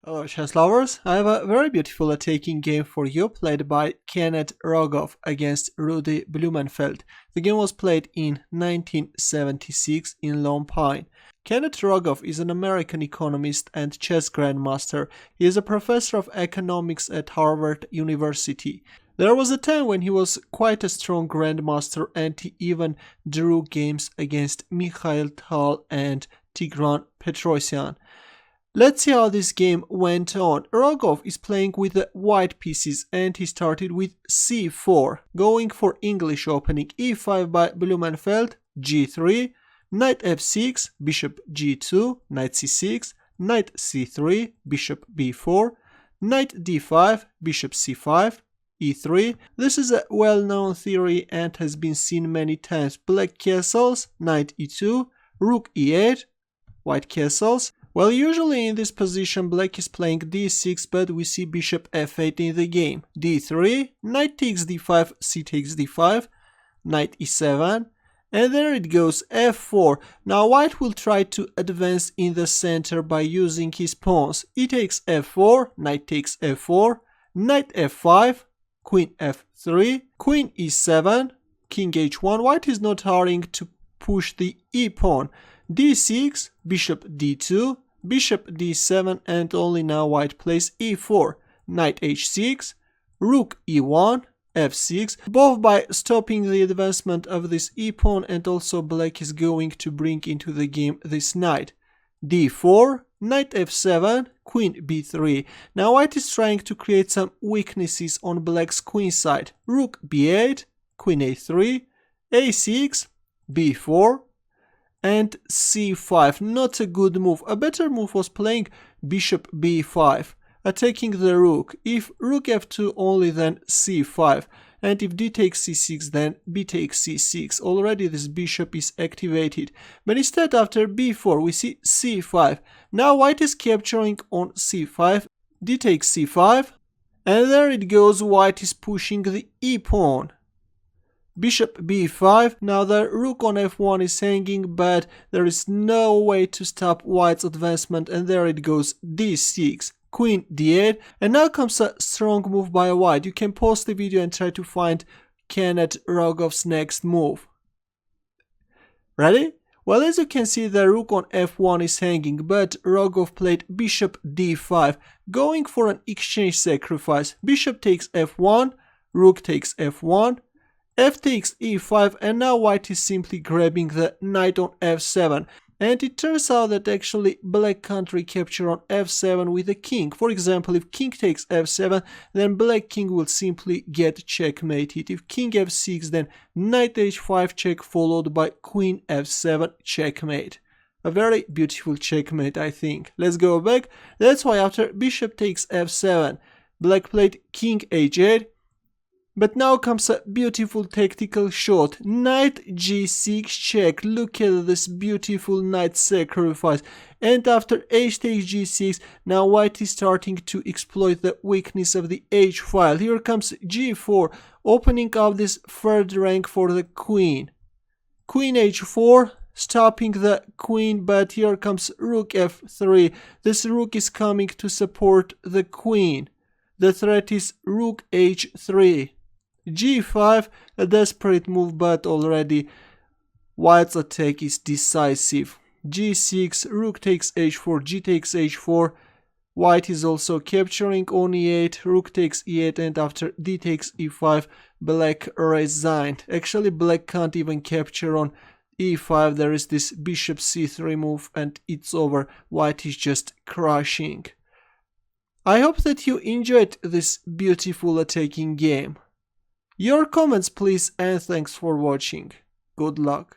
Hello chess lovers, I have a very beautiful attacking game for you played by Kenneth Rogoff against Rudy Blumenfeld. The game was played in 1976 in Lone Pine. Kenneth Rogoff is an American economist and chess grandmaster. He is a professor of economics at Harvard University. There was a time when he was quite a strong grandmaster and he even drew games against Mikhail Tal and Tigran Petrosyan. Let's see how this game went on. Rogoff is playing with the white pieces and he started with c4, going for English opening. e5 by Blumenfeld, g3, knight f6, bishop g2, knight c6, knight c3, bishop b4, knight d5, bishop c5, e3. This is a well-known theory and has been seen many times. Black castles, knight e2, rook e8, white castles. Well, usually in this position black is playing d6, but we see bishop f8 in the game. d3, knight takes d5, c takes d5, knight e7, and there it goes, f4. Now white will try to advance in the center by using his pawns. E takes f4, knight takes f4, knight f5, queen f3, queen e7, king h1. White is not hurrying to push the e pawn. d6, bishop d2, bishop d7, and only now white plays e4, knight h6, rook e1, f6, both by stopping the advancement of this e-pawn, and also black is going to bring into the game this knight. d4, knight f7, queen b3. Now white is trying to create some weaknesses on black's queen side. Rook b8, queen a3, a6, b4, and c5. Not a good move. A better move was playing bishop b5, attacking the rook. If rook f2 only, then c5, and if d takes c6, then b takes c6. Already this bishop is activated, but instead after b4 we see c5. Now white is capturing on c5, d takes c5, and there it goes, white is pushing the e pawn. Bishop b5, now the rook on f1 is hanging, but there is no way to stop white's advancement, and there it goes, d6, queen d8, and now comes a strong move by white. You can pause the video and try to find Kenneth Rogoff's next move. Ready? Well, as you can see, the rook on f1 is hanging, but Rogoff played bishop d5, going for an exchange sacrifice. Bishop takes f1, rook takes f1, f takes e5, and now white is simply grabbing the knight on f7. And it turns out that actually black can't recapture on f7 with a king. For example, if king takes f7, then black king will simply get checkmated. If king f6, then knight h5 check followed by queen f7 checkmate. A very beautiful checkmate, I think. Let's go back. That's why after bishop takes f7, black played king h8. But now comes a beautiful tactical shot. Knight g6 check. Look at this beautiful knight sacrifice. And after h takes g6, now white is starting to exploit the weakness of the h file. Here comes g4, opening up this third rank for the queen. Queen h4, stopping the queen, but here comes rook f3. This rook is coming to support the queen. The threat is rook h3. g5, a desperate move, but already white's attack is decisive. g6, rook takes h4, g takes h4. White is also capturing on e8, rook takes e8, and after d takes e5, black resigned. Actually, black can't even capture on e5. There is this bishop c3 move, and it's over. White is just crushing. I hope that you enjoyed this beautiful attacking game. Your comments please, and thanks for watching. Good luck.